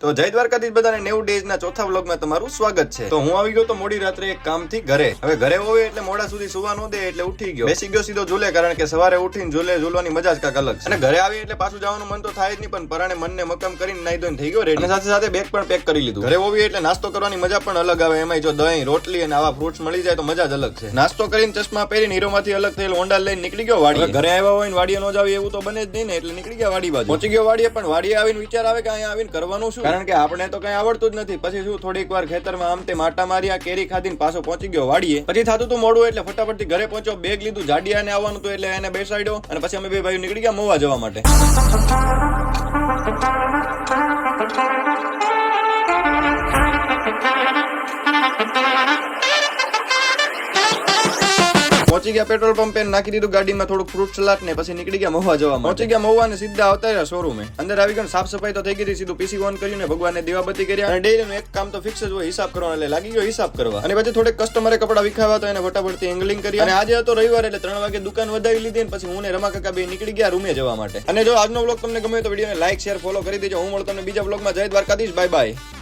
તો જય દ્વારકાધીશ બધાને 90 ડેઝ ના ચોથા વ્લોગમાં તમારું સ્વાગત છે। તો હું આવી ગયો તો મોડી રાત્રે એક કામથી ઘરે। હવે ઘરે હોવે એટલે મોડા સુધી સુવા ન દે એટલે ઉઠી ગયો, બેસી ગયો સીધો ઝૂલે, કારણ કે સવારે ઉઠીને ઝૂલવાની મજા જ કાંઈક અલગ છે। અને ઘરે આવી એટલે પાછું જવાનું મન તો થાય જ નહીં, પણ પરાણે મનને મક્કમ કરીને નાઈ ધોઈને થઈ ગયો રેડી। સાથે સાથે બેગ પણ પેક કરી લીધું। ઘરે હોવી એટલે નાસ્તો કરવાની મજા પણ અલગ આવે, એમાં જો દહીં, રોટલી અને આવા ફ્રૂટ્સ મળી જાય તો મજા જ અલગ છે। નાસ્તો કરીને ચશ્મા પહેરીને હીરોમાંથી અલગ થયેલ હોન્ડા લઈને નીકળી ગયો વાડી। ઘરે આવ્યા હોય ને વાડીએ ન જાવ એવું તો બને જ નહીં ને, એટલે નીકળી ગયા વાડી બાજુ। પહોંચી ગયો વાડીએ, પણ વાડીએ આવીને વિચાર આવે કે અહીંયા આવીને કરવાનું શું, કારણ કે આપણે તો કઈ આવડતું જ નથી। પછી શું થોડીક વાર ખેતરમાં આમ તે માટા માર્યા, કેરી ખાધીને પાછો પહોંચી ગયો વાડીએ। પછી થતું તું મોડું એટલે ફટાફટથી ઘરે પહોંચ્યો, બેગ લીધું, જાડિયાને આવવાનું હતું એટલે એને બેસાડ્યો અને પછી અમે બે ભાઈ નીકળી ગયા મહુવા જવા માટે। પહોંચી ગયા પેટ્રોલ પંપે, નાખી દીધું ગાડીમાં થોડું ફ્રૂટ સલાડ ને પછી નીકળી ગયા મહુવા જવા માટે। પહોંચી ગયા મહુવા ને સીધા આવતા રહ્યા શોરૂમે। અંદર આવી ગયો, સાફ સફાઈ તો થઈ ગઈ, સીધું પીસી ઓન કર્યું ને ભગવાનને દીવાબત્તી કર્યા। અને ડેઈલીનું એક કામ તો ફિક્સ જ હોય, હિસાબ કરવાનો, એટલે લાગી ગયો હિસાબ કરવા। અને પછી થોડેક કસ્ટમરે કપડા વિખાવા તો એને ફટાફટથી એંગલિંગ કરી। અને આજે હતો રવિવાર એટલે 3 વાગે દુકાન વધાવી લીધી ને પછી હું ને રમા કાકા બે નીકળી ગયા રૂમે જવા માટે। અને જો આજનો વ્લોગ તમને ગમ્યો તો વિડીયોને લાઈક, શેર, ફોલો કરી દેજો। હું મળું તમને બીજા વ્લોગમાં। જય દ્વારકાધીશ, બાય બાય।